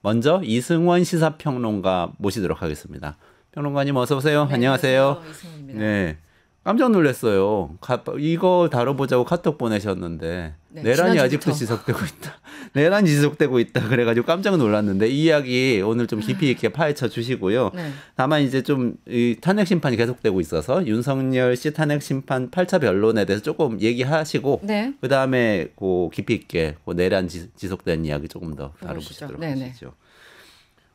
먼저 이승원 시사평론가 모시도록 하겠습니다. 평론가님 어서 오세요. 네, 안녕하세요. 이승원입니다. 네, 깜짝 놀랐어요. 이거 다뤄보자고 카톡 보내셨는데 네, 내란이 지난주부터. 아직도 지속되고 있다. 내란이 지속되고 있다. 그래가지고 깜짝 놀랐는데 이 이야기 오늘 좀 깊이 있게 파헤쳐 주시고요. 네. 다만 이제 좀 이 탄핵 심판이 계속되고 있어서 윤석열 씨 탄핵 심판 8차 변론에 대해서 조금 얘기하시고 네. 그 다음에 그 깊이 있게 그 내란 지속된 이야기 조금 더 다뤄보시도록 네네. 하시죠.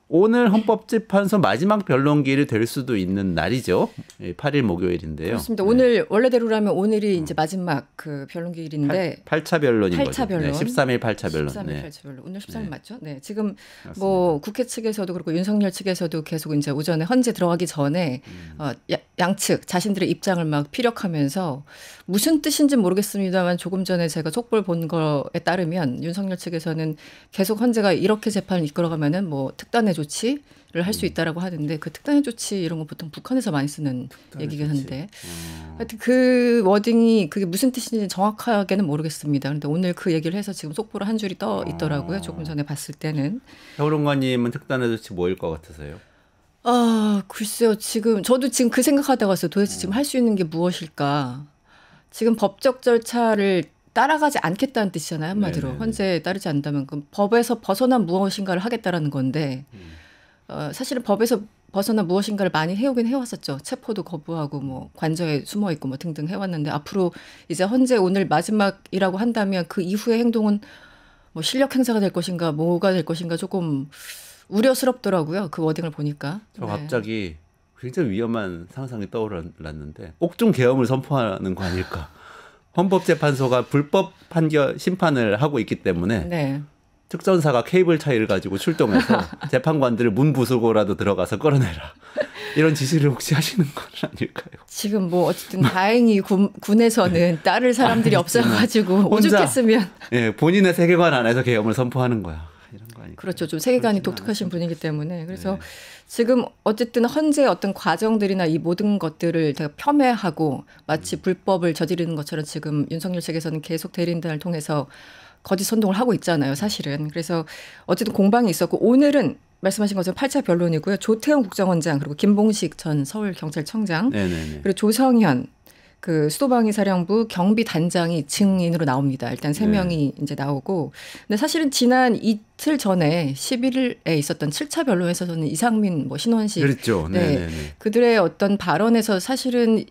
오늘 헌법재판소 마지막 변론기일이 될 수도 있는 날이죠. 8일 목요일인데요. 그렇습니다. 오늘 원래대로라면 오늘이 이제 마지막 그 변론기일인데 8차 변론인 8차 거죠. 변론. 네, 13일 8차 변론. 13일 네. 8차 변론. 오늘 13일 네. 맞죠? 네. 지금 뭐 국회 측에서도 그렇고 윤석열 측에서도 계속 이제 오전에 헌재 들어가기 전에 양측 자신들의 입장을 막 피력하면서 무슨 뜻인지 모르겠습니다만 조금 전에 제가 촉볼 본 거에 따르면 윤석열 측에서는 계속 헌재가 이렇게 재판을 이끌어가면은 뭐 특단의 조치를 할 수 있다라고 하는데 그 특단의 조치 이런 거 보통 북한에서 많이 쓰는 얘기긴 한데 하여튼 그 워딩이 그게 무슨 뜻인지 정확하게는 모르겠습니다. 그런데 오늘 그 얘기를 해서 지금 속보로 한 줄이 떠 있더라고요. 조금 전에 봤을 때는. 평론가님은 특단의 조치 뭐일 것 같으세요? 글쎄요. 저도 지금 그 생각하다가 왔어요. 도대체 지금 할 수 있는 게 무엇일까? 지금 법적 절차를 따라가지 않겠다는 뜻이잖아요. 한마디로. 네네네. 헌재에 따르지 않는다면 그럼 법에서 벗어난 무엇인가를 하겠다라는 건데 사실은 법에서 벗어난 무엇인가를 많이 해오긴 해왔었죠. 체포도 거부하고 뭐 관저에 숨어 있고 뭐 등등 해왔는데 앞으로 이제 헌재 오늘 마지막이라고 한다면 그 이후의 행동은 뭐 실력 행사가 될 것인가 뭐가 될 것인가 조금 우려스럽더라고요. 그 워딩을 보니까. 저 갑자기 굉장히 위험한 상상이 떠올랐는데 옥중 계엄을 선포하는 거 아닐까? 헌법재판소가 불법 심판을 하고 있기 때문에 네. 특전사가 케이블 차이를 가지고 출동해서 재판관들을 문 부수고라도 들어가서 끌어내라. 이런 지시를 혹시 하시는 건 아닐까요? 지금 뭐 어쨌든 다행히 군에서는 따를 사람들이 없어가지고 오죽했으면. 예, 본인의 세계관 안에서 계엄을 선포하는 거야. 이런 거 아닐까요? 그렇죠. 좀 세계관이 독특하신 분이기 때문에. 그래서 지금 어쨌든 헌재의 어떤 과정들이나 이 모든 것들을 제가 폄훼하고 마치 불법을 저지르는 것처럼 지금 윤석열 측에서는 계속 대리인단을 통해서 거짓 선동을 하고 있잖아요. 사실은. 그래서 어쨌든 공방이 있었고 오늘은 말씀하신 것처럼 8차 변론이고요. 조태영 국정원장 그리고 김봉식 전 서울경찰청장 그리고 조성현 그 수도방위사령부 경비단장이 증인으로 나옵니다. 일단 3명이 이제 나오고. 근데 사실은 지난 이틀 전에 11일에 있었던 7차 변론에서는 이상민 뭐 신원식 그렇죠. 그들의 어떤 발언에서 사실은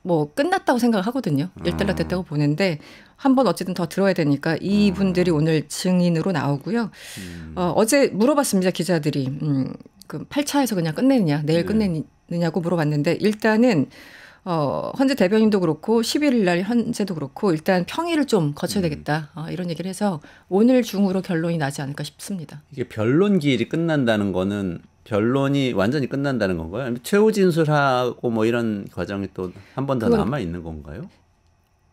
뭐 끝났다고 생각하거든요. 일단락됐다고 보는데 한번 어쨌든 더 들어야 되니까 이분들이 오늘 증인으로 나오고요. 어제 물어봤습니다. 기자들이. 그 8차에서 그냥 끝내느냐 내일 끝내느냐고 물어봤는데 일단은 헌재 대변인도 그렇고 11일 날 헌재도 그렇고 일단 평일을 좀 거쳐야 되겠다. 이런 얘기를 해서 오늘 중으로 결론이 나지 않을까 싶습니다. 이게 변론 기일이 끝난다는 거는 변론이 완전히 끝난다는 건가요? 아니면 최후 진술하고 뭐 이런 과정이 또 한 번 더 남아 있는 건가요?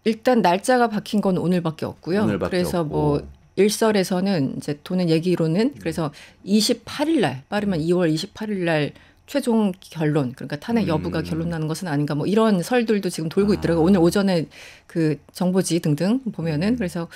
일단 날짜가 박힌 건 오늘밖에 없고요. 그래서 없고. 뭐 일설에서는 이제 도는 얘기로는 그래서 28일 날 빠르면 2월 28일 날 최종 결론 그러니까 탄핵 여부가 결론 나는 것은 아닌가 뭐 이런 설들도 지금 돌고 있더라고요. 오늘 오전에 그 정보지 등등 보면은 그래서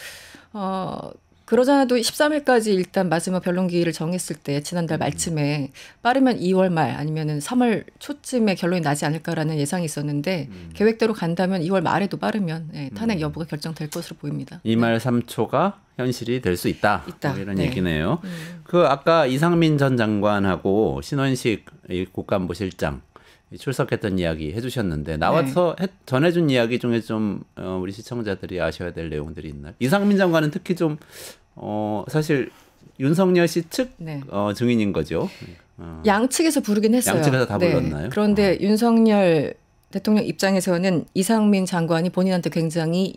그러잖아도 13일까지 일단 마지막 변론기일을 정했을 때 지난달 말쯤에 빠르면 2월 말 아니면은 3월 초쯤에 결론이 나지 않을까라는 예상이 있었는데 계획대로 간다면 2월 말에도 빠르면 탄핵 여부가 결정될 것으로 보입니다. 2말 3초가 현실이 될 수 있다. 뭐 이런 얘기네요. 그 아까 이상민 전 장관하고 신원식 국가안보실장 출석했던 이야기 해주셨는데 나와서 전해준 이야기 중에 좀 우리 시청자들이 아셔야 될 내용들이 있나요? 이상민 장관은 특히 좀 사실 윤석열 씨 측 증인인 거죠. 양측에서 부르긴 했어요. 양측에서 다 불렀나요? 그런데 윤석열 대통령 입장에서는 이상민 장관이 본인한테 굉장히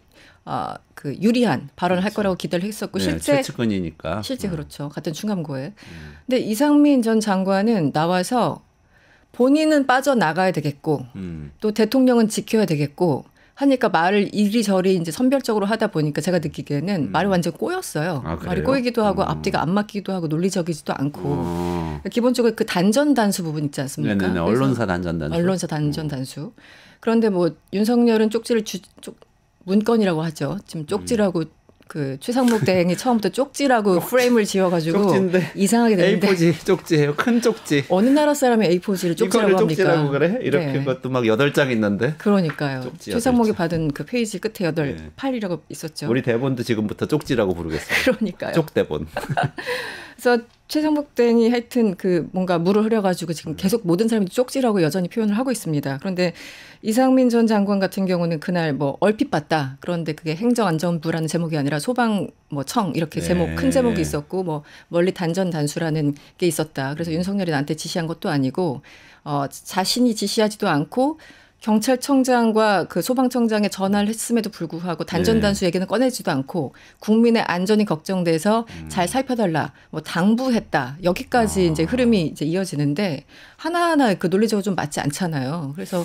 그 유리한 발언을 할 거라고 기대를 했었고 실제 최측근이니까 실제 그렇죠. 같은 충암고에. 근데 이상민 전 장관은 나와서 본인은 빠져나가야 되겠고 또 대통령은 지켜야 되겠고 하니까 말을 이리저리 이제 선별적으로 하다 보니까 제가 느끼기에는 말이 완전 꼬였어요. 말이 꼬이기도 하고 앞뒤가 안 맞기도 하고 논리적이지도 않고 기본적으로 그 단전 단수 부분 있지 않습니까? 네네. 언론사 단전 단수. 언론사 단전 단수. 그런데 뭐 윤석열은 쪽지를 문건이라고 하죠. 지금 쪽지라고 그 최상목 대행이 처음부터 쪽지라고 프레임을 지어가지고 쪽지인데 이상하게 됐는데 A4지 쪽지예요. 큰 쪽지. 어느 나라 사람이 A4지를 쪽지라고 합니까? 쪽지라고 그래? 이렇게 네. 것도 막 8장 있는데. 그러니까요. 최상목이 받은 그 페이지 끝에 8이라고 있었죠. 우리 대본도 지금부터 쪽지라고 부르겠어요. 그러니까요. 쪽대본. 그래서 최상목 대행이 하여튼 그 뭔가 물을 흐려가지고 지금 계속 모든 사람들이 쪽지라고 여전히 표현을 하고 있습니다. 그런데 이상민 전 장관 같은 경우는 그날 뭐 얼핏 봤다. 그런데 그게 행정안전부라는 제목이 아니라 소방 뭐 청 이렇게 제목 큰 제목이 있었고 뭐 멀리 단전 단수라는 게 있었다. 그래서 윤석열이 나한테 지시한 것도 아니고 자신이 지시하지도 않고 경찰청장과 그 소방청장에 전화를 했음에도 불구하고 단전 단수 얘기는 꺼내지도 않고 국민의 안전이 걱정돼서 잘 살펴달라, 뭐 당부했다 여기까지 이제 흐름이 이제 이어지는데 하나하나 그 논리적으로 좀 맞지 않잖아요. 그래서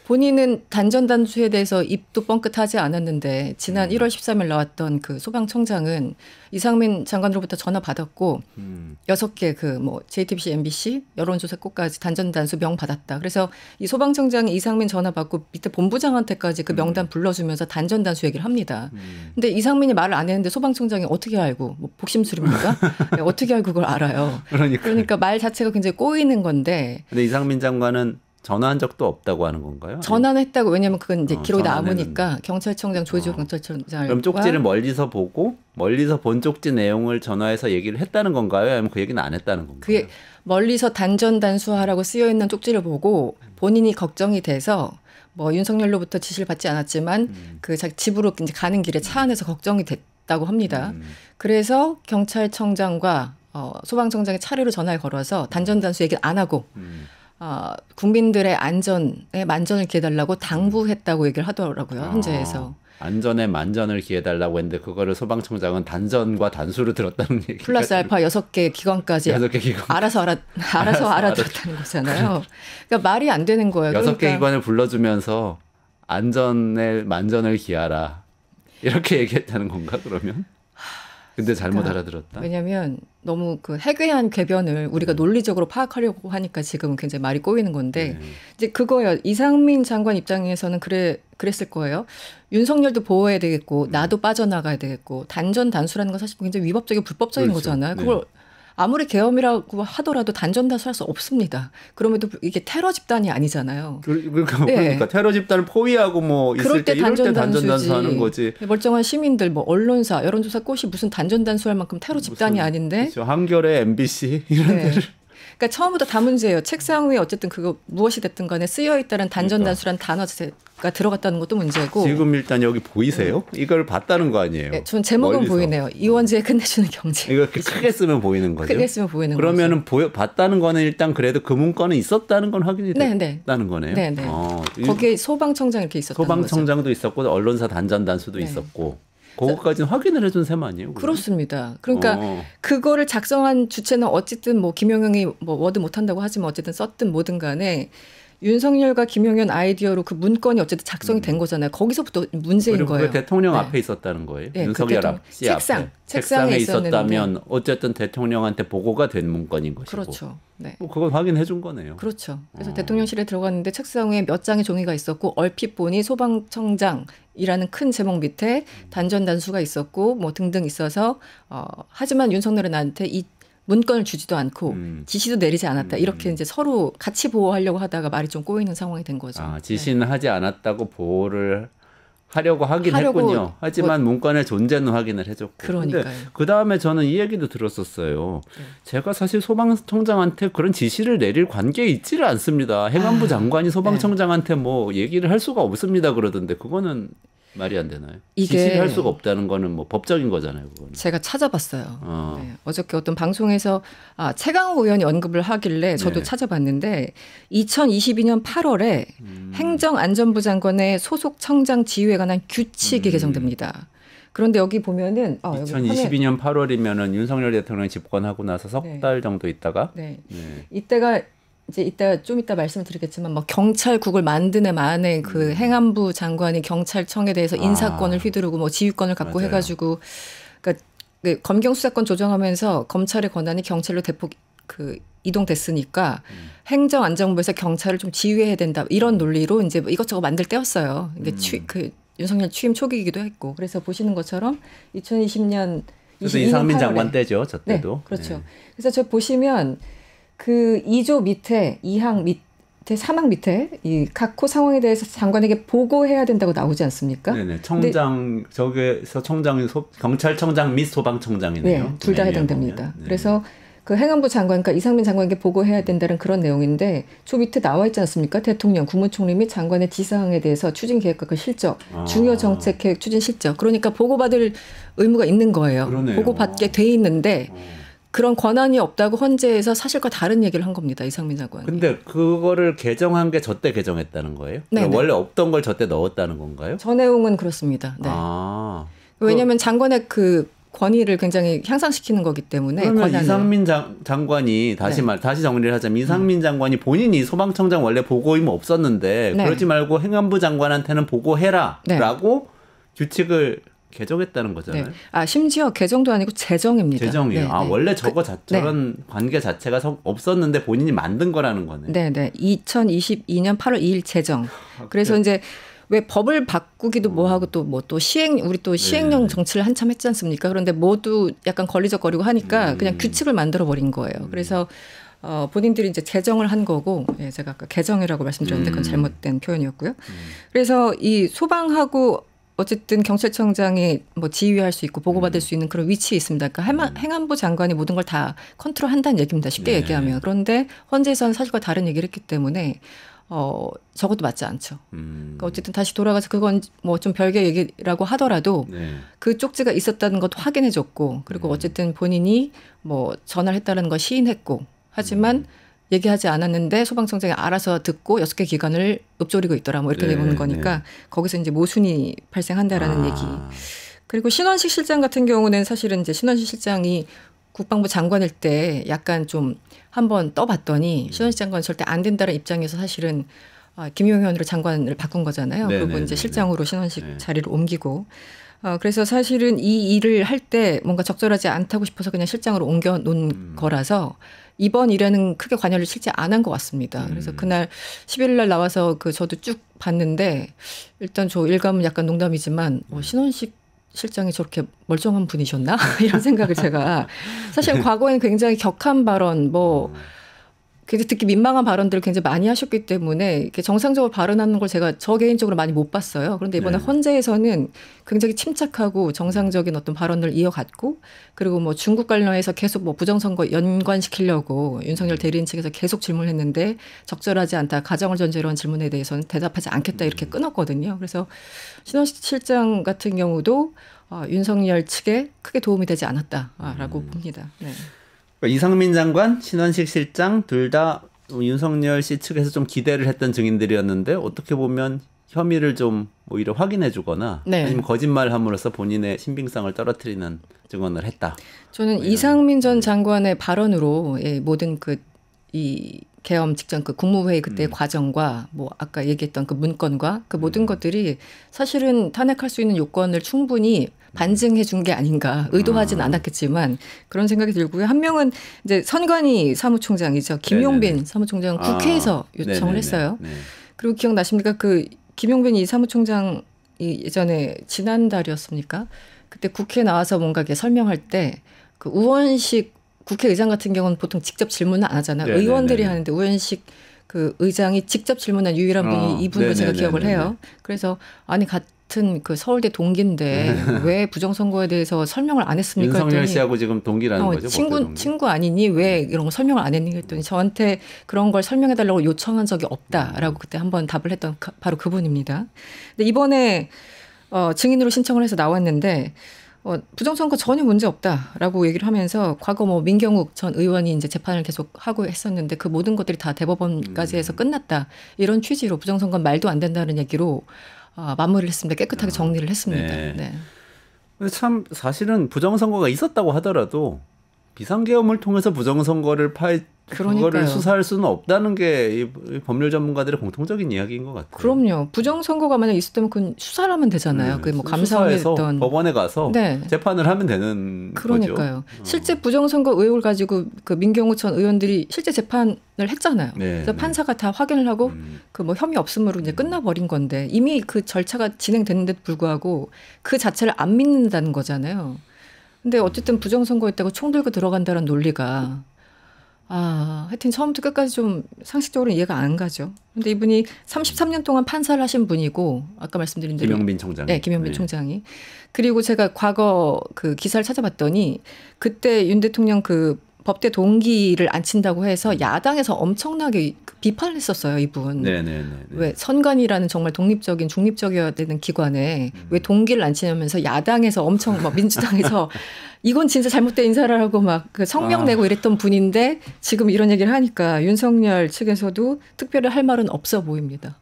본인은 단전 단수에 대해서 입도 뻥끗하지 않았는데 지난 1월 13일 나왔던 그 소방청장은 이상민 장관으로부터 전화 받았고 6개 그 뭐 JTBC, MBC 여론조사국까지 단전 단수 명 받았다. 그래서 이 소방청장이 이상민 전화 받고 밑에 본부장한테까지 그 명단 불러주면서 단전 단수 얘기를 합니다. 근데 이상민이 말을 안 했는데 소방청장이 어떻게 알고 뭐 복심술입니까? 네, 어떻게 알고 그걸 알아요? 그러니까 말 자체가 굉장히 꼬이는 건데. 근데 이상민 장관은 전화한 적도 없다고 하는 건가요? 전화는 했다고. 왜냐하면 그건 이제 기록이 남으니까 경찰청장 조지호 경찰청장. 그럼 쪽지를 멀리서 보고 멀리서 본 쪽지 내용을 전화해서 얘기를 했다는 건가요? 아니면 그 얘기는 안 했다는 건가요? 그게 멀리서 단전 단수하라고 쓰여 있는 쪽지를 보고 본인이 걱정이 돼서 뭐 윤석열로부터 지시를 받지 않았지만 그 자기 집으로 이제 가는 길에 차 안에서 걱정이 됐다고 합니다. 그래서 경찰청장과 소방청장의 차례로 전화를 걸어서 단전 단수 얘기를 안 하고. 국민들의 안전에 만전을 기해달라고 당부했다고 얘기를 하더라고요. 헌재에서. 안전에 만전을 기해달라고 했는데 그거를 소방청장은 단전과 단수로 들었다는 얘기. 플러스 알파 6개 기관까지 6개 기관. 알아서 알아들었다는 거잖아요. 그러니까 말이 안 되는 거예요. 6개 기관을 불러주면서 안전에 만전을 기하라. 이렇게 얘기했다는 건가 그러면? 근데 잘못 알아들었다. 왜냐하면 너무 그 해괴한 궤변을 우리가 논리적으로 파악하려고 하니까 지금은 굉장히 말이 꼬이는 건데 이제 그거예요. 이상민 장관 입장에서는 그랬을 거예요. 윤석열도 보호해야 되겠고 나도 빠져나가야 되겠고 단전 단수라는 건 사실 굉장히 위법적이고 불법적인 거잖아요. 그걸 아무리 계엄이라고 하더라도 단전 단수할 수 없습니다. 그럼에도 이게 테러 집단이 아니잖아요. 그러니까 테러 집단을 포위하고 뭐 있을 때 이럴 때 단전 단수하는 거지. 멀쩡한 시민들 뭐 언론사 여론조사 꽃이 무슨 단전 단수할 만큼 테러 집단이 아닌데. 그렇죠. 한겨레 MBC 이런 데를. 그러니까 처음부터 다 문제예요. 책상 위에 어쨌든 그거 무엇이 됐든 간에 쓰여 있다는 단전 단수라는 단어가 들어갔다는 것도 문제고. 지금 일단 여기 보이세요? 이걸 봤다는 거 아니에요? 네, 전 제목은 멀리서. 보이네요. 이원재의 끝내주는 경제. 이거 크게 쓰면 보이는 거죠? 크게 쓰면 보이는 거죠. 그러면은 봤다는 거는 일단 그래도 그 문건은 있었다는 건 확인이 됐다는 거네요. 네. 거기에 소방청장 이렇게 있었다는 소방청장도 거죠. 있었고 언론사 단전 단수도 있었고. 그거까지는 확인을 해준 셈 아니에요? 그러면? 그렇습니다. 그러니까 그거를 작성한 주체는 어쨌든 뭐 김용현이 뭐 워드 못한다고 하지만 어쨌든 썼든 뭐든 간에 윤석열과 김용현 아이디어로 그 문건이 어쨌든 작성이 된 거잖아요. 거기서부터 문제인 거예요. 그 대통령 앞에 있었다는 거예요. 윤석열 씨 앞에. 책상에 있었다면 어쨌든 대통령한테 보고가 된 문건인 것이고. 그렇죠. 네. 그건 확인해 준 거네요. 그렇죠. 그래서 대통령실에 들어갔는데 책상 위에 몇 장의 종이가 있었고 얼핏 보니 소방청장이라는 큰 제목 밑에 단전 단수가 있었고 뭐 등등 있어서 하지만 윤석열은 나한테 이 문건을 주지도 않고 지시도 내리지 않았다. 이렇게 이제 서로 같이 보호하려고 하다가 말이 좀 꼬이는 상황이 된 거죠. 지시는 하지 않았다고 보호를 하려고 하긴 했군요. 하지만 문건의 존재는 확인을 해줬고. 그러니까요. 그다음에 저는 이 얘기도 들었었어요. 제가 사실 소방청장한테 그런 지시를 내릴 관계에 있지를 않습니다. 행안부 장관이 소방청장한테 뭐 얘기를 할 수가 없습니다. 그러던데 그거는 말이 안 되나요? 지시를 할 수가 없다는 거는 뭐 법적인 거잖아요. 그거는. 제가 찾아봤어요. 어저께 어떤 방송에서 최강욱 의원이 언급을 하길래 저도 찾아봤는데 2022년 8월에 행정안전부 장관의 소속 청장 지휘에 관한 규칙이 개정됩니다. 그런데 여기 보면은 2022년 8월이면은 윤석열 대통령이 집권하고 나서 석 달 정도 있다가 이때가 이제 이따 좀 이따 말씀을 드리겠지만 뭐 경찰국을 만든 해 만에 그 행안부 장관이 경찰청에 대해서 인사권을 휘두르고 뭐 지휘권을 갖고 해가지고 그러니까 검경 수사권 조정하면서 검찰의 권한이 경찰로 대폭 그 이동됐으니까 행정안전부에서 경찰을 좀 지휘해야 된다 이런 논리로 이제 이것저것 만들 때였어요. 이게 윤석열 취임 초기이기도 했고 그래서 보시는 것처럼 2020년 그래서 이상민 장관 때죠. 저 때도. 네, 그렇죠. 네. 그래서 저 보시면 그 2조 밑에 2항 밑에 3항 밑에 이 각호 상황에 대해서 장관에게 보고해야 된다고 나오지 않습니까? 네네. 청장 저기서 청장이 경찰청장 및 소방청장이네요. 네, 둘 다 해당됩니다. 네. 그래서 그 행안부 장관, 그러니까 이상민 장관에게 보고해야 된다는 그런 내용인데 저 밑에 나와 있지 않습니까? 대통령, 국무총리 및 장관의 지사항에 대해서 추진 계획과 그 실적, 중요 정책 계획 추진 실적. 그러니까 보고받을 의무가 있는 거예요. 그러네요. 보고받게 돼 있는데 그런 권한이 없다고 헌재에서 사실과 다른 얘기를 한 겁니다. 이상민 장관이. 근데 그거를 개정한 게 저 때 개정했다는 거예요? 그러니까 원래 없던 걸 저 때 넣었다는 건가요? 저 내용은 그렇습니다. 네. 왜냐하면 장관의 그 권위를 굉장히 향상시키는 거기 때문에. 그러면 이상민 장관이 다시 정리를 하자면 이상민 장관이 본인이 소방청장 원래 보고 의무 없었는데 그러지 말고 행안부 장관한테는 보고해라라고 규칙을 개정했다는 거잖아요. 네. 심지어 개정도 아니고 제정입니다. 제정이에요. 네, 원래 저런 관계 자체가 없었는데 본인이 만든 거라는 거네요. 네. 2022년 8월 2일 제정. 그래서 이제 왜 법을 바꾸기도 뭐하고 또 시행령 정치를 한참 했지 않습니까? 그런데 모두 약간 걸리적거리고 하니까 그냥 규칙을 만들어 버린 거예요. 그래서 본인들이 이제 제정을 한 거고, 제가 아까 개정이라고 말씀드렸는데 그건 잘못된 표현이었고요. 그래서 이 소방하고 어쨌든 경찰청장이 뭐 지휘할 수 있고 보고받을 수 있는 그런 위치에 있습니다. 그러니까 행안부 장관이 모든 걸 다 컨트롤한다는 얘기입니다. 쉽게 얘기하면. 그런데 헌재에서는 사실과 다른 얘기를 했기 때문에 저것도 맞지 않죠. 그러니까 어쨌든 다시 돌아가서 그건 뭐 좀 별개 얘기라고 하더라도 그 쪽지가 있었다는 것도 확인해줬고 그리고 어쨌든 본인이 뭐 전화를 했다는 거 시인했고 하지만 얘기하지 않았는데 소방청장이 알아서 듣고 6개 기관을 읊조리고 있더라 뭐 이렇게 내보는 거니까 거기서 이제 모순이 발생한다라는 얘기. 그리고 신원식 실장 같은 경우는 사실은 이제 신원식 실장이 국방부 장관일 때 약간 좀 한번 떠봤더니 신원식 장관은 절대 안 된다는 입장에서 사실은 김용현으로 장관을 바꾼 거잖아요. 그리고 이제 실장으로 신원식 자리를 옮기고. 그래서 사실은 이 일을 할 때 뭔가 적절하지 않다고 싶어서 그냥 실장으로 옮겨 놓은 거라서 이번 일에는 크게 관여를 실제 안 한 것 같습니다. 그래서 그날 11일 날 나와서 저도 쭉 봤는데 일단 저 일감은 약간 농담이지만 신원식 실장이 저렇게 멀쩡한 분이셨나? 이런 생각을 제가 사실 과거에는 굉장히 격한 발언 굉장히 듣기 민망한 발언들을 굉장히 많이 하셨기 때문에 이렇게 정상적으로 발언하는 걸 저 개인적으로 많이 못 봤어요. 그런데 이번에 헌재에서는 굉장히 침착하고 정상적인 어떤 발언을 이어갔고 그리고 뭐 중국 관련해서 계속 뭐 부정선거 연관시키려고 윤석열 대리인 측에서 계속 질문했는데 적절하지 않다. 가정을 전제로 한 질문에 대해서는 대답하지 않겠다 이렇게 끊었거든요. 그래서 신원식 실장 같은 경우도 윤석열 측에 크게 도움이 되지 않았다라고 봅니다. 네. 이상민 장관, 신원식 실장 둘 다 윤석열 씨 측에서 좀 기대를 했던 증인들이었는데 어떻게 보면 혐의를 좀 오히려 확인해 주거나 아니면 거짓말을 함으로써 본인의 신빙성을 떨어뜨리는 증언을 했다. 저는 이상민 전 장관의 발언으로 모든 이 계엄 직전 국무회의 그때의 과정과 뭐 아까 얘기했던 그 문건과 그 모든 것들이 사실은 탄핵할 수 있는 요건을 충분히 반증해 준 게 아닌가. 의도하진 않았겠지만 그런 생각이 들고요. 한 명은 이제 선관위 사무총장이죠. 김용빈 사무총장은 국회에서 요청을 했어요. 그리고 기억나십니까? 김용빈 이 사무총장이 예전에 지난달이었습니까? 그때 국회에 나와서 뭔가 이렇게 설명할 때 우원식 국회의장 같은 경우는 보통 직접 질문을 안 하잖아요. 의원들이 하는데 우원식 의장이 직접 질문한 유일한 분이 이분으로 제가 기억을 해요. 그래서 같은 서울대 동기인데 왜 부정선거에 대해서 설명을 안 했습니까? 윤석열 씨하고 지금 동기라는 거죠. 친구 아니니 왜 이런 거 설명을 안 했니? 했더니 저한테 그런 걸 설명해달라고 요청한 적이 없다라고 그때 한번 답을 했던 바로 그분입니다. 근데 이번에 증인으로 신청을 해서 나왔는데 부정선거 전혀 문제 없다라고 얘기를 하면서 과거 민경욱 전 의원이 이제 재판을 계속 하고 했었는데 그 모든 것들이 다 대법원까지 해서 끝났다. 이런 취지로 부정선거 말도 안 된다는 얘기로 마무리를 했습니다. 깨끗하게 정리를 했습니다. 네. 참 사실은 부정선거가 있었다고 하더라도 비상계엄을 통해서 부정선거를 그거를 수사할 수는 없다는 게 이 법률 전문가들의 공통적인 이야기인 것 같아요. 그럼요. 부정선거가 만약 있었다면 그건 수사를 하면 되잖아요. 그게 뭐 감사원이든 법원에 가서 재판을 하면 되는 그러니까요. 거죠. 실제 부정선거 의혹을 가지고 그 민경호 전 의원들이 실제 재판을 했잖아요. 그래서 판사가 다 확인을 하고 그 뭐 혐의 없음으로 이제 끝나버린 건데 이미 그 절차가 진행됐는데도 불구하고 그 자체를 안 믿는다는 거잖아요. 근데 어쨌든 부정선거였다고 총 들고 들어간다는 논리가 하여튼 처음부터 끝까지 좀 상식적으로 이해가 안 가죠. 근데 이분이 33년 동안 판사를 하신 분이고 아까 말씀드린 대로 김영민 총장. 네, 김영민 총장이. 그리고 제가 과거 그 기사를 찾아봤더니 그때 윤 대통령 그 법대 동기를 안 친다고 해서 야당에서 엄청나게 비판을 했었어요, 이분. 네네네. 왜 선관위라는 정말 독립적인 중립적이어야 되는 기관에 왜 동기를 안 치냐면서 야당에서 엄청 막 민주당에서 이건 진짜 잘못된 인사라고 막 그 성명 내고 이랬던 분인데 지금 이런 얘기를 하니까 윤석열 측에서도 특별히 할 말은 없어 보입니다.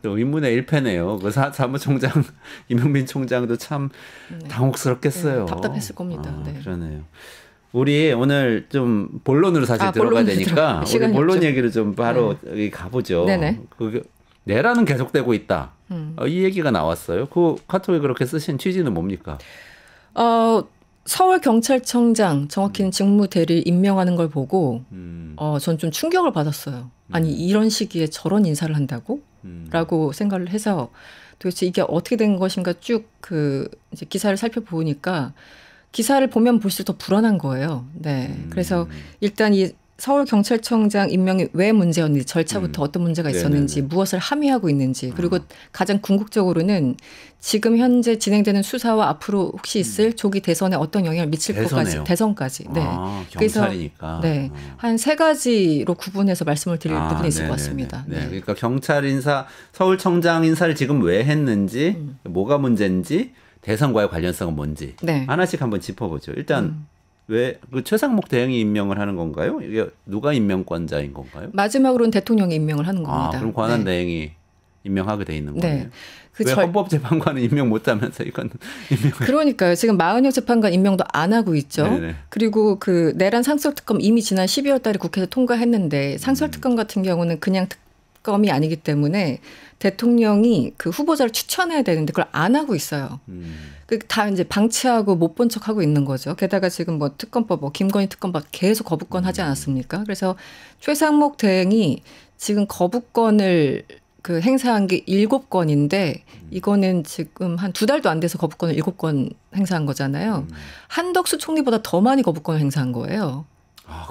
또 의문의 일패네요. 그 사무총장 김영민 총장도 참 당혹스럽겠어요. 답답했을 겁니다. 그러네요. 우리 오늘 좀 본론으로 사실 들어가야 되니까 우리 본론 얘기를 좀 바로 가보죠. 네네. 내란은 계속되고 있다. 이 얘기가 나왔어요. 그 카톡에 그렇게 쓰신 취지는 뭡니까? 서울경찰청장 정확히는 직무대리를 임명하는 걸 보고 전 좀 충격을 받았어요. 아니 이런 시기에 저런 인사를 한다고? 라고 생각을 해서 도대체 이게 어떻게 된 것인가 쭉 그 이제 기사를 살펴보니까 기사를 보면 볼수록 더 불안한 거예요. 네. 그래서 일단 이 서울경찰청장 임명이 왜 문제였는지 절차부터 어떤 문제가 있었는지 네네네. 무엇을 함의하고 있는지 그리고 가장 궁극적으로는 지금 현재 진행되는 수사와 앞으로 혹시 있을 조기 대선에 어떤 영향을 미칠 것까지 대선까지. 네. 경찰이니까. 그래서 한 세 가지로 구분해서 말씀을 드릴 부분이 있을 것 같습니다. 네. 그러니까 경찰 인사, 서울청장 인사를 지금 왜 했는지, 뭐가 문제인지, 대선과의 관련성은 뭔지 하나씩 한번 짚어보죠. 일단 왜 그 최상목 대행이 임명을 하는 건가요? 이게 누가 임명권자인 건가요? 마지막으로는 대통령이 임명을 하는 겁니다. 그럼 권한 대행이 임명하게 돼 있는 거예요. 왜 헌법재판관은 임명 못하면서 이건 임명? 그러니까요. 지금 마은영 재판관 임명도 안 하고 있죠. 네네. 그리고 그 내란 상설특검 이미 지난 12월 달에 국회에서 통과했는데 상설특검 같은 경우는 그냥 특검이 아니기 때문에 대통령이 그 후보자를 추천해야 되는데 그걸 안 하고 있어요. 다 이제 방치하고 못 본 척하고 있는 거죠. 게다가 지금 뭐 특검법, 뭐 김건희 특검법 계속 거부권 하지 않았습니까? 그래서 최상목 대행이 지금 거부권을 그 행사한 게 7건인데 이거는 지금 한 2달도 안 돼서 거부권을 7건 행사한 거잖아요. 한덕수 총리보다 더 많이 거부권을 행사한 거예요.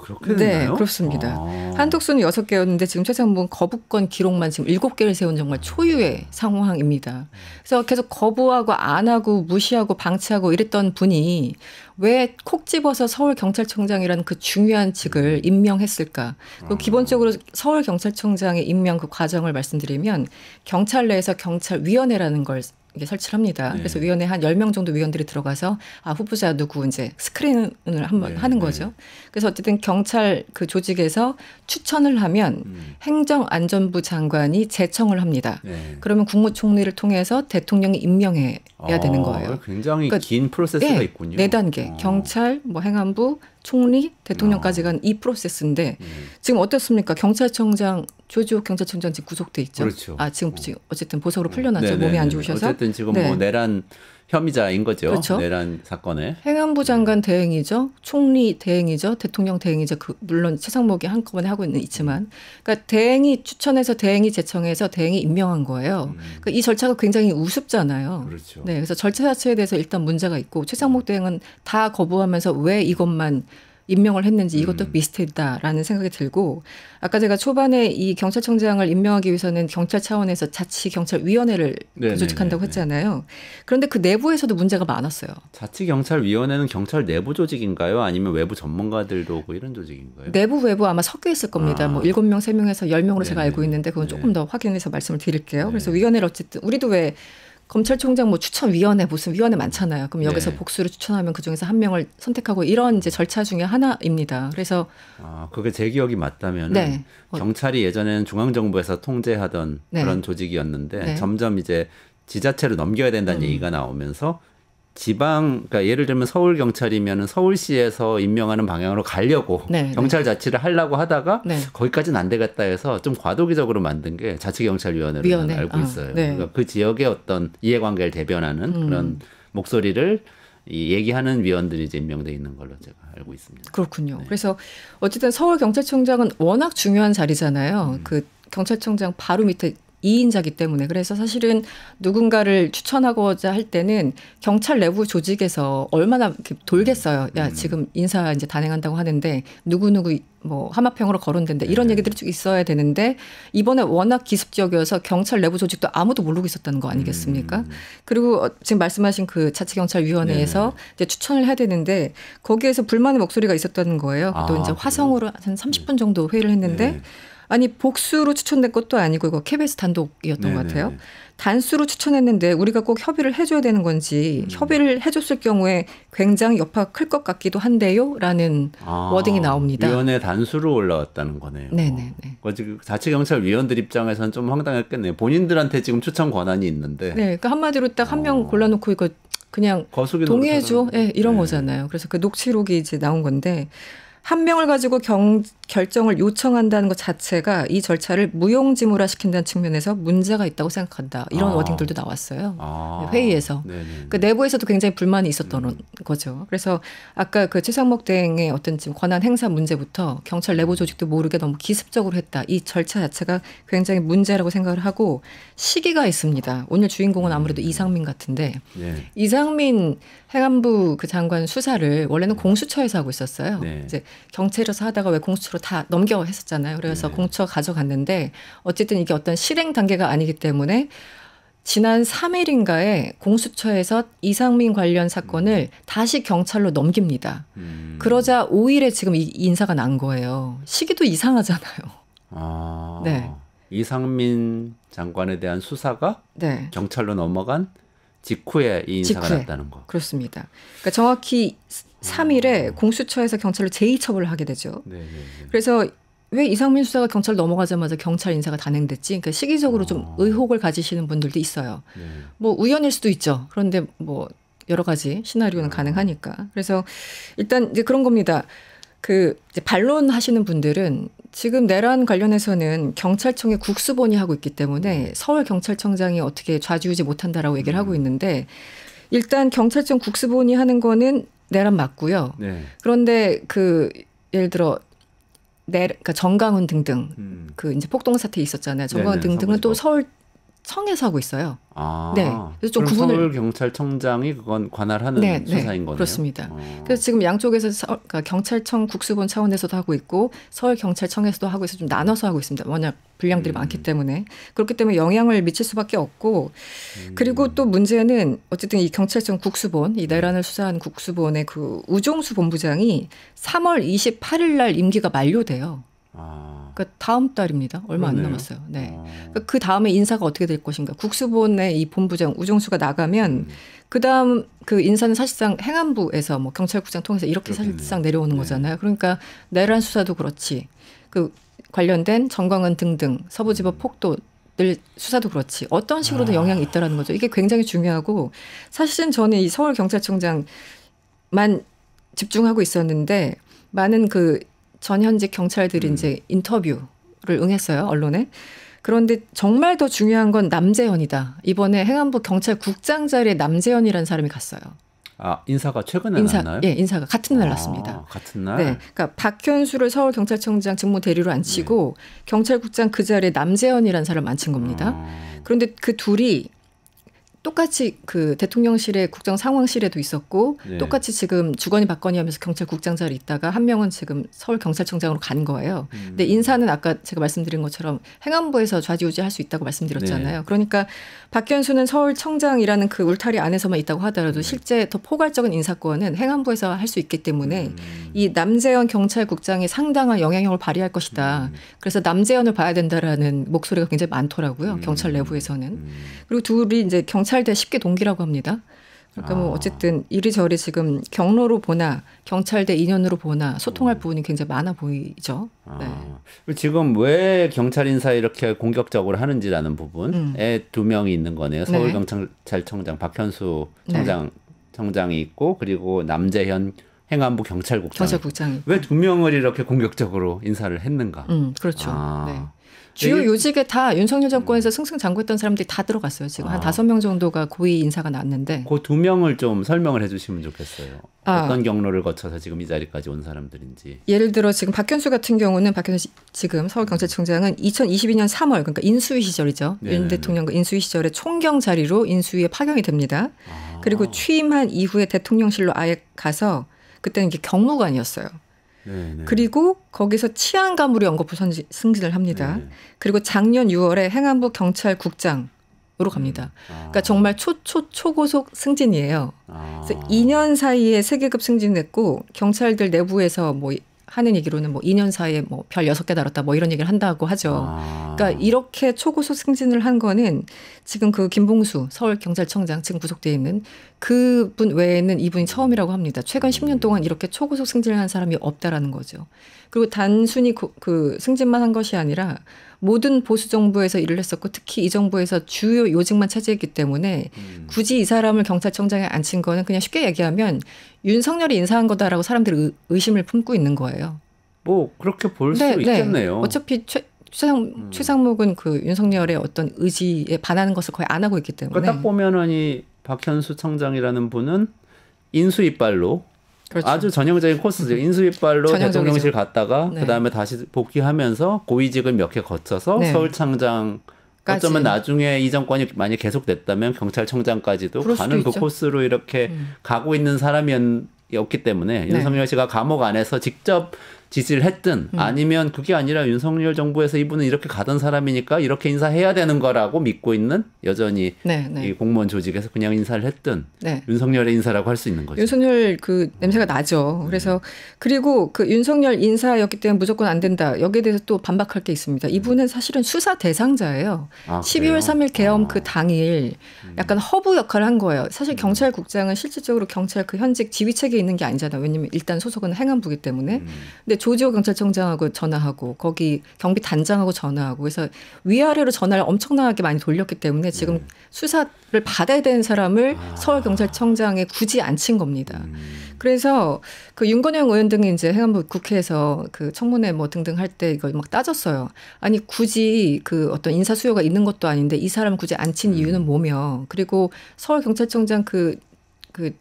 그렇게 되나요? 네, 그렇습니다. 한덕수는 6개였는데 지금 최상목은 거부권 기록만 지금 7개를 세운 정말 초유의 상황입니다. 그래서 계속 거부하고 안 하고 무시하고 방치하고 이랬던 분이 왜 콕 집어서 서울경찰청장이라는 그 중요한 직을 임명했을까? 기본적으로 서울경찰청장의 임명 그 과정을 말씀드리면 경찰 내에서 경찰위원회라는 걸 이게 설치를 합니다. 그래서 위원회 한 10명 정도 위원들이 들어가서 후보자 누구 이제 스크린을 한번 하는 거죠. 그래서 어쨌든 경찰 그 조직에서 추천을 하면 행정안전부 장관이 제청을 합니다. 그러면 국무총리를 통해서 대통령이 임명해야 되는 거예요. 굉장히 그러니까 긴 프로세스가 있군요. 4단계. 경찰, 뭐 행안부, 총리, 대통령까지 간 이 프로세스인데 지금 어떻습니까? 경찰청장 조지호 경찰청장 지금 구속돼 있죠. 그렇죠. 지금 어쨌든 보석으로 풀려났죠. 몸이 안 좋으셔서. 어쨌든 지금 뭐 내란 혐의자인 거죠. 그렇죠. 내란 사건에. 행안부 장관 대행이죠. 총리 대행이죠. 대통령 대행이죠. 물론 최상목이 한꺼번에 하고 있지만. 그러니까 대행이 추천해서 대행이 제청해서 대행이 임명한 거예요. 그러니까 이 절차가 굉장히 우습잖아요. 그렇죠. 네, 그래서 절차 자체에 대해서 일단 문제가 있고 최상목 대행은 다 거부하면서 왜 이것만 임명을 했는지 이것도 미스테리다라는 생각이 들고 아까 제가 초반에 이 경찰청장을 임명하기 위해서는 경찰 차원에서 자치경찰위원회를 조직한다고 했잖아요. 그런데 그 내부에서도 문제가 많았어요. 자치경찰위원회는 경찰 내부 조직인가요? 아니면 외부 전문가들도 오고 이런 조직인가요? 내부 외부 아마 섞여 있을 겁니다. 뭐 7명, 3명에서 10명으로 제가 알고 있는데 그건 조금 더 확인해서 말씀을 드릴게요. 그래서 위원회를 어쨌든 우리도 왜 검찰총장 뭐 추천위원회 무슨 위원회 많잖아요. 그럼 여기서 복수를 추천하면 그중에서 한 명을 선택하고 이런 이제 절차 중에 하나입니다. 그래서 그게 제 기억이 맞다면 경찰이 예전에는 중앙정부에서 통제하던 그런 조직이었는데 점점 이제 지자체로 넘겨야 된다는 얘기가 나오면서 그러니까 예를 들면 서울 경찰이면 서울시에서 임명하는 방향으로 가려고 네, 경찰 자치를 하려고 하다가 네. 거기까지는 안 되겠다 해서 좀 과도기적으로 만든 게 자치경찰위원회로 알고 있어요. 네. 그러니까 그 지역의 어떤 이해관계를 대변하는 그런 목소리를 얘기하는 위원들이 이제 임명돼 있는 걸로 제가 알고 있습니다. 그렇군요. 네. 그래서 어쨌든 서울 경찰청장은 워낙 중요한 자리잖아요. 그 경찰청장 바로 밑에 2인자기 때문에. 그래서 사실은 누군가를 추천하고자 할 때는 경찰 내부 조직에서 얼마나 이렇게 돌겠어요. 야, 지금 인사 이제 단행한다고 하는데 누구누구 뭐 하마평으로 거론된다. 이런 얘기들이 쭉 있어야 되는데 이번에 워낙 기습적이어서 경찰 내부 조직도 아무도 모르고 있었다는 거 아니겠습니까? 그리고 지금 말씀하신 그 자치경찰위원회에서 이제 추천을 해야 되는데 거기에서 불만의 목소리가 있었다는 거예요. 또 이제 화성으로 한 30분 정도 회의를 했는데 아니 복수로 추천된 것도 아니고 이거 KBS 단독이었던 것 같아요. 단수로 추천했는데 우리가 꼭 협의를 해줘야 되는 건지 협의를 해줬을 경우에 굉장히 여파가 클 것 같기도 한데요 라는 워딩이 나옵니다. 위원회 단수로 올라왔다는 거네요. 네네네. 지금 자치경찰 위원들 입장에서는 좀 황당했겠네요. 본인들한테 지금 추천 권한이 있는데. 네, 그러니까 한마디로 딱 한 명 골라놓고 이거 그냥 동의해줘. 네, 이런 거잖아요. 그래서 그 녹취록이 이제 나온 건데 한 명을 가지고 결정을 요청한다는 것 자체가 이 절차를 무용지물화 시킨다는 측면에서 문제가 있다고 생각한다. 이런 워딩들도 나왔어요. 회의에서. 그 내부에서도 굉장히 불만이 있었던 거죠. 그래서 아까 그 최상목 대행의 어떤 지금 권한 행사 문제부터 경찰 내부 조직도 모르게 너무 기습적으로 했다. 이 절차 자체가 굉장히 문제라고 생각을 하고 시기가 있습니다. 오늘 주인공은 아무래도 이상민 같은데 이상민 행안부 그 장관 수사를 원래는 공수처에서 하고 있었어요. 이제 경찰에서 하다가 왜 공수처로 다 넘겨 했었잖아요. 그래서 공수처 가져갔는데 어쨌든 이게 어떤 실행 단계가 아니기 때문에 지난 3일인가에 공수처에서 이상민 관련 사건을 다시 경찰로 넘깁니다. 그러자 5일에 지금 이 인사가 난 거예요. 시기도 이상하잖아요. 네. 이상민 장관에 대한 수사가 경찰로 넘어간 직후에 이 인사가 났다는 거. 그렇습니다. 그러니까 정확히 3일에 공수처에서 경찰로 제2처벌을 하게 되죠. 그래서 왜 이상민 수사가 경찰 넘어가자마자 경찰 인사가 단행됐지? 그러니까 시기적으로 좀 의혹을 가지시는 분들도 있어요. 뭐 우연일 수도 있죠. 그런데 뭐 여러 가지 시나리오는 가능하니까. 그래서 일단 이제 그런 겁니다. 그 이제 반론하시는 분들은 지금 내란 관련해서는 경찰청의 국수본이 하고 있기 때문에 서울 경찰청장이 어떻게 좌지우지 못한다라고 얘기를 하고 있는데 일단 경찰청 국수본이 하는 내란 맞고요. 그런데 그 예를 들어 그러니까 정강훈 등등 그 이제 폭동 사태 있었잖아요. 정강훈 등등은 또 서울 청에서 하고 있어요. 네. 그래서 좀 구분을 서울 경찰청장이 그건 관할하는 수사인 거네요. 그렇습니다. 그래서 지금 양쪽에서 그러니까 경찰청 국수본 차원에서도 하고 있고 서울 경찰청에서도 하고 있어 좀 나눠서 하고 있습니다. 워낙 분량들이 많기 때문에 그렇기 때문에 영향을 미칠 수밖에 없고 그리고 또 문제는 어쨌든 이 경찰청 국수본 이 내란을 수사한 국수본의 그 우종수 본부장이 3월 28일 날 임기가 만료돼요. 그러니까 다음 달입니다. 얼마 안 남았어요. 그러니까 그 다음에 인사가 어떻게 될 것인가. 국수본의 이 본부장 우종수가 나가면 그다음 그 인사는 사실상 행안부에서 뭐 경찰국장 통해서 이렇게 사실상 내려오는 거잖아요. 그러니까 내란 수사도 그렇지. 그 관련된 정광훈 등등 서부지법 폭도들 수사도 그렇지. 어떤 식으로든 영향이 있다라는 거죠. 이게 굉장히 중요하고 사실은 저는 이 서울 경찰청장만 집중하고 있었는데 많은 그 전현직 경찰들이 이제 인터뷰를 응했어요, 언론에. 그런데 정말 더 중요한 건 남재현이다. 이번에 행안부 경찰국장 자리에 남재현이라는 사람이 갔어요. 인사가 최근에 났나요? 예, 인사가 같은 날 났습니다. 같은 날? 네. 그러니까 박현수를 서울경찰청장 직무 대리로 앉히고 경찰국장 그 자리에 남재현이라는 사람을 앉힌 겁니다. 그런데 그 둘이 똑같이 그 대통령실에 국정상황실에도 있었고 똑같이 지금 주거니 받거니 하면서 경찰국장 자리에 있다가 한 명은 지금 서울경찰청장으로 간 거예요. 근데 인사는 아까 제가 말씀드린 것처럼 행안부에서 좌지우지 할 수 있다고 말씀드렸잖아요. 그러니까 박현수는 서울청장이라는 그 울타리 안에서만 있다고 하더라도 실제 더 포괄적인 인사권은 행안부에서 할 수 있기 때문에 이 남재현 경찰국장이 상당한 영향력을 발휘할 것이다. 그래서 남재현을 봐야 된다라는 목소리가 굉장히 많더라고요. 경찰 내부에서는. 그리고 둘이 이제 경찰대 10기 동기라고 합니다. 그러니까 뭐 어쨌든 이리저리 지금 경로로 보나 경찰대 인연으로 보나 소통할 부분이 굉장히 많아 보이죠. 지금 왜 경찰 인사 이렇게 공격적으로 하는지라는 부분에 두 명이 있는 거네요. 서울경찰청장 박현수 청장 경찰청장이 있고 그리고 남재현 행안부 경찰국장. 왜 두 명을 이렇게 공격적으로 인사를 했는가? 그렇죠. 네. 주요 요직에 다 윤석열 정권에서 승승장구했던 사람들이 다 들어갔어요. 지금 한 5명 정도가 고위 인사가 났는데. 그 두 명을 좀 설명을 해 주시면 좋겠어요. 어떤 경로를 거쳐서 지금 이 자리까지 온 사람들인지. 예를 들어 지금 박현수 같은 경우는 박현수 지금 서울경찰청장은 2022년 3월 그러니까 인수위 시절이죠. 네네네. 윤 대통령과 인수위 시절에 총경 자리로 인수위에 파견이 됩니다. 그리고 취임한 이후에 대통령실로 아예 가서 그때는 이게 경무관이었어요. 네네. 그리고 거기서 치안감으로 연거푸 승진을 합니다. 네네. 그리고 작년 6월에 행안부 경찰국장으로 갑니다. 그러니까 정말 초고속 승진이에요. 그래서 2년 사이에 3계급 승진했고 경찰들 내부에서 뭐 하는 얘기로는 뭐 2년 사이에 뭐 별 6개 달았다 뭐 이런 얘기를 한다고 하죠. 그러니까 이렇게 초고속 승진을 한 거는 지금 그 김봉수 서울경찰청장 지금 구속되어 있는 그분 외에는 이분이 처음이라고 합니다. 최근 10년 동안 이렇게 초고속 승진을 한 사람이 없다라는 거죠. 그리고 단순히 그 승진만 한 것이 아니라 모든 보수 정부에서 일을 했었고 특히 이 정부에서 주요 요직만 차지했기 때문에 굳이 이 사람을 경찰청장에 앉힌 거는 그냥 쉽게 얘기하면 윤석열이 인사한 거다라고 사람들이 의심을 품고 있는 거예요. 뭐 그렇게 볼 수 있겠네요. 네. 어차피 최상목은 그 윤석열의 어떤 의지에 반하는 것을 거의 안 하고 있기 때문에. 그러니까 딱 보면은 이 박현수 청장이라는 분은 인수이빨로 그렇죠. 아주 전형적인 코스죠. 인수이빨로 대통령실 갔다가 그다음에 다시 복귀하면서 고위직을 몇 개 거쳐서 서울청장 어쩌면 나중에 이 정권이 만약 계속됐다면 경찰청장까지도 가는 그 코스로 이렇게 가고 있는 사람이었기 때문에 윤석열 씨가 감옥 안에서 직접 지시를 했든 아니면 그게 아니라 윤석열 정부에서 이분은 이렇게 가던 사람이니까 이렇게 인사해야 되는 거라고 믿고 있는 여전히 이 공무원 조직에서 그냥 인사를 했든 윤석열의 인사라고 할 수 있는 거죠. 윤석열 그 냄새가 나죠. 그래서 그리고 그 윤석열 인사였기 때문에 무조건 안 된다. 여기에 대해서 또 반박할 게 있습니다. 이분은 사실은 수사 대상자예요. 12월 3일 계엄 그 당일 약간 허브 역할을 한 거예요. 사실 경찰국장은 실질적으로 경찰 그 현직 지휘체계에 있는 게 아니잖아요. 왜냐하면 일단 소속은 행안부이기 때문에. 근데 조지호 경찰청장하고 전화하고 거기 경비 단장하고 전화하고 그래서 위아래로 전화를 엄청나게 많이 돌렸기 때문에 지금 수사를 받아야 되는 사람을 서울경찰청장에 굳이 앉힌 겁니다. 그래서 그 윤건영 의원 등이 이제 행안부 국회에서 그 청문회 뭐 등등 할 때 이걸 막 따졌어요. 아니 굳이 그 어떤 인사 수요가 있는 것도 아닌데 이 사람을 굳이 앉힌 이유는 뭐며 그리고 서울경찰청장 그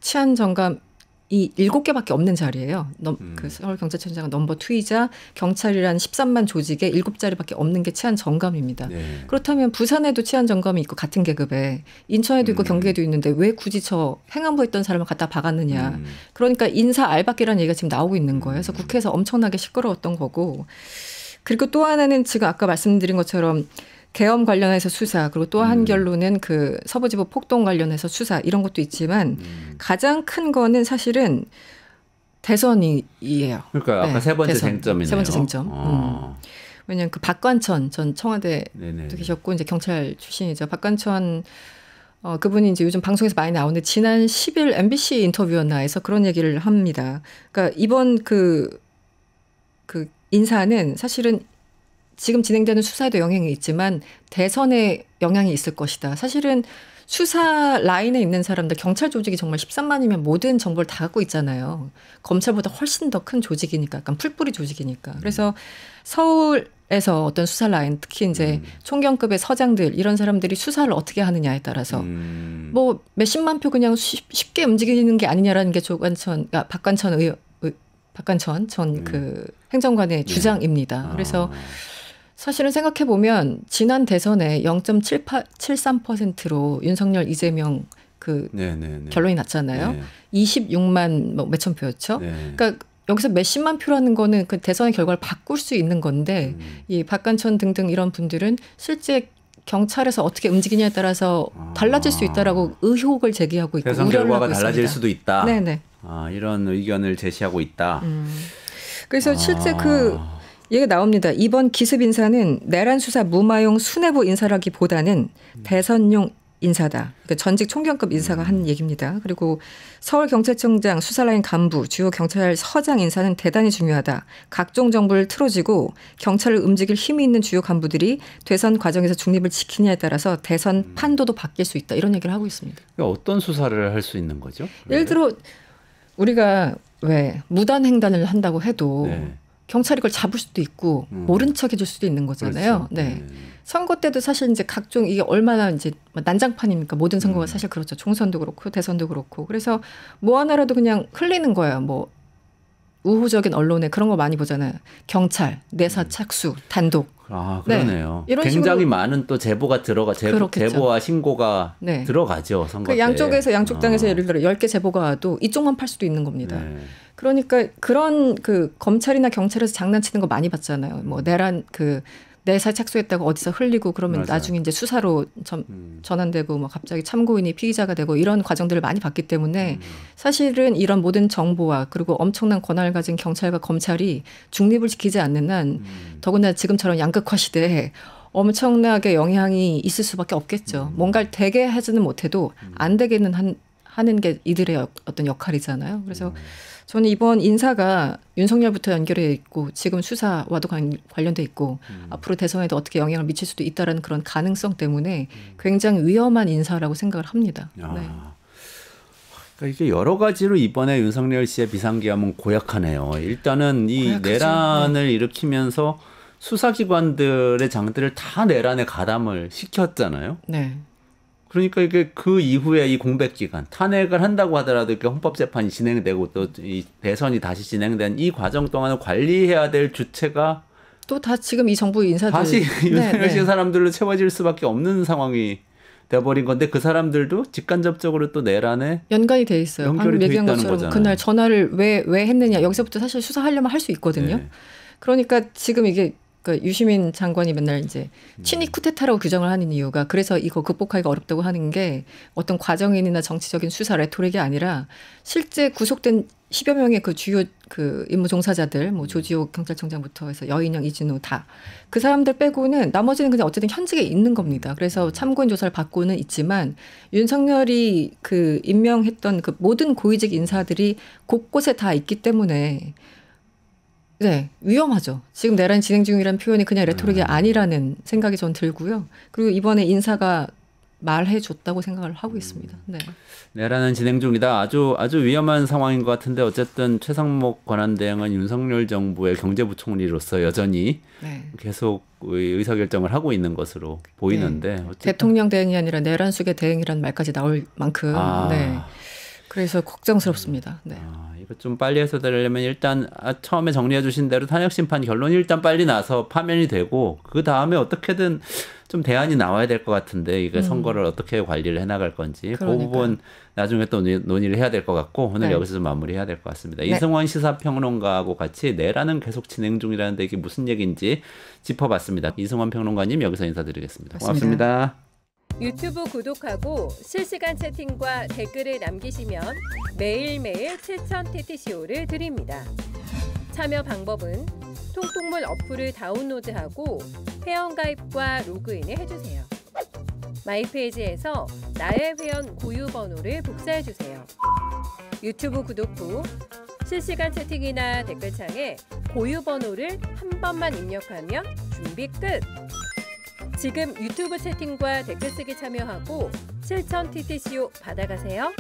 치안 정감 이 7개밖에 없는 자리예요. 그 서울경찰청장 넘버 2이자 경찰이란 13만 조직에 7자리밖에 없는 게 치안 정감입니다. 그렇다면 부산에도 치안 정감이 있고 같은 계급에 인천에도 있고 경기에도 있는데 왜 굳이 저 행안부에 있던 사람을 갖다 박았느냐. 그러니까 인사 알박기라는 얘기가 지금 나오고 있는 거예요. 그래서 국회에서 엄청나게 시끄러웠던 거고. 그리고 또 하나는 지금 아까 말씀드린 것처럼 계엄 관련해서 수사 그리고 또 한 결로는 그 서부지법 폭동 관련해서 수사 이런 것도 있지만 가장 큰 거는 사실은 대선이에요. 그러니까 아까 세 번째 쟁점이네요. 세 번째 쟁점. 왜냐하면 그 박관천 전 청와대도 계셨고 이제 경찰 출신이죠. 박관천 그분이 이제 요즘 방송에서 많이 나오는데 지난 10일 MBC 인터뷰였나 해서 그런 얘기를 합니다. 그러니까 이번 그 인사는 사실은 지금 진행되는 수사에도 영향이 있지만 대선에 영향이 있을 것이다. 사실은 수사 라인에 있는 사람들 경찰 조직이 정말 13만이면 모든 정보를 다 갖고 있잖아요. 검찰보다 훨씬 더 큰 조직이니까 약간 풀뿌리 조직이니까. 그래서 서울에서 어떤 수사 라인 특히 이제 총경급의 서장들 이런 사람들이 수사를 어떻게 하느냐에 따라서 뭐 몇십만 표 그냥 쉽게 움직이는 게 아니냐라는 게 박관천 전 그 행정관의 주장입니다. 그래서 사실은 생각해보면 지난 대선에 0.73%로 윤석열 이재명 그 결론이 났잖아요. 26만 뭐 몇천 표였죠. 그러니까 여기서 몇십만 표라는 거는 그 대선의 결과를 바꿀 수 있는 건데 이 박관천 등등 이런 분들은 실제 경찰에서 어떻게 움직이냐에 따라서 달라질 수 있다라고 의혹을 제기하고 있고 대선 우려를 결과가 하고 달라질 있습니다. 수도 있다. 네네. 이런 의견을 제시하고 있다. 그래서 실제 그 얘기가 나옵니다. 이번 기습 인사는 내란 수사 무마용 수뇌부 인사라기보다는 대선용 인사다. 그러니까 전직 총경급 인사가 한 얘기입니다. 그리고 서울경찰청장 수사라인 간부, 주요 경찰서장 인사는 대단히 중요하다. 각종 정보를 틀어지고 경찰을 움직일 힘이 있는 주요 간부들이 대선 과정에서 중립을 지키냐에 따라서 대선 판도도 바뀔 수 있다. 이런 얘기를 하고 있습니다. 어떤 수사를 할 수 있는 거죠? 예를 들어 우리가 왜 무단횡단을 한다고 해도 네. 경찰이 그걸 잡을 수도 있고 모른 척 해줄 수도 있는 거잖아요. 그렇죠. 네. 선거 때도 사실 이제 각종 이게 얼마나 이제 난장판입니까? 모든 선거가 사실 그렇죠. 총선도 그렇고 대선도 그렇고. 그래서 뭐 하나라도 그냥 흘리는 거예요. 뭐 우호적인 언론에 그런 거 많이 보잖아요. 경찰, 내사 착수, 단독. 아, 그러네요. 네. 이런 굉장히 많은 또 제보가 제보와 신고가 네. 들어가죠. 선거 때. 양쪽 당에서 예를 들어 10개 제보가 와도 이쪽만 팔 수도 있는 겁니다. 네. 그러니까 그런 그 검찰이나 경찰에서 장난치는 거 많이 봤잖아요. 뭐 내사 착수했다고 어디서 흘리고 그러면 맞아요. 나중에 이제 수사로 전환되고 뭐 갑자기 참고인이 피의자가 되고 이런 과정들을 많이 봤기 때문에 사실은 이런 모든 정보와 그리고 엄청난 권한을 가진 경찰과 검찰이 중립을 지키지 않는 한 더구나 지금처럼 양극화 시대에 엄청나게 영향이 있을 수밖에 없겠죠. 뭔가를 되게 하지는 못해도 안 되게는 하는 게 이들의 어떤 역할이잖아요. 그래서 저는 이번 인사가 윤석열부터 연결해 있고 지금 수사와도 관련돼 있고 앞으로 대선에도 어떻게 영향을 미칠 수도 있다는 그런 가능성 때문에 굉장히 위험한 인사라고 생각을 합니다. 네. 그러니까 이게 여러 가지로 이번에 윤석열 씨의 비상계엄은 고약하네요. 일단은 이 고약하죠. 내란을 일으키면서 수사기관들의 장들을 다 내란에 가담을 시켰잖아요. 네. 그러니까 이게 그 이후에 이 공백 기간 탄핵을 한다고 하더라도 이렇게 헌법재판이 진행되고 또 이 대선이 다시 진행된 이 과정 동안을 관리해야 될 주체가 또 다 지금 이 정부 인사들 다시 윤석열 씨 사람들로 채워질 수밖에 없는 상황이 돼버린 건데 그 사람들도 직간접적으로 또 내란에 연관이 돼 있어요. 연결이 돼 있다는 거잖아요. 그날 전화를 왜 했느냐 여기서부터 사실 수사하려면 할 수 있거든요. 네. 그러니까 지금 이게 그 유시민 장관이 맨날 이제 친위 쿠데타라고 규정을 하는 이유가 그래서 이거 극복하기가 어렵다고 하는 게 어떤 과정인이나 정치적인 수사 레토릭이 아니라 실제 구속된 10여 명의 그 주요 그 임무 종사자들 뭐 조지호 경찰청장부터 해서 여인영, 이진우 다 그 사람들 빼고는 나머지는 그냥 어쨌든 현직에 있는 겁니다. 그래서 참고인 조사를 받고는 있지만 윤석열이 그 임명했던 그 모든 고위직 인사들이 곳곳에 다 있기 때문에 네, 위험하죠. 지금 내란 진행 중이라는 표현이 그냥 레토릭이 아니라는 생각이 전 들고요. 그리고 이번에 인사가 말해줬다고 생각을 하고 있습니다. 네. 내란은 진행 중이다. 아주 위험한 상황인 것 같은데 어쨌든 최상목 권한대행은 윤석열 정부의 경제부총리로서 여전히 네. 계속 의사결정을 하고 있는 것으로 보이는데 네. 대통령 대행이 아니라 내란 수계 대행이라는 말까지 나올 만큼 네. 그래서 걱정스럽습니다. 네. 이거 좀 빨리 해소되려면 일단 처음에 정리해 주신 대로 탄핵심판 결론이 일단 빨리 나서 파면이 되고 그 다음에 어떻게든 좀 대안이 나와야 될 것 같은데 이게 선거를 어떻게 관리를 해나갈 건지 그 부분 나중에 또 논의를 해야 될 것 같고 오늘 네. 여기서 좀 마무리해야 될 것 같습니다. 네. 이승원 시사평론가하고 같이 내란은 계속 진행 중이라는데 이게 무슨 얘기인지 짚어봤습니다. 이승원 평론가님 여기서 인사드리겠습니다. 고맙습니다. 유튜브 구독하고 실시간 채팅과 댓글을 남기시면 매일매일 실천 TTCO를 드립니다. 참여 방법은 통통물 어플을 다운로드하고 회원가입과 로그인을 해주세요. 마이페이지에서 나의 회원 고유 번호를 복사해주세요. 유튜브 구독 후 실시간 채팅이나 댓글창에 고유 번호를 한 번만 입력하면 준비 끝! 지금 유튜브 채팅과 댓글 쓰기 참여하고 실천 TTCO 받아가세요.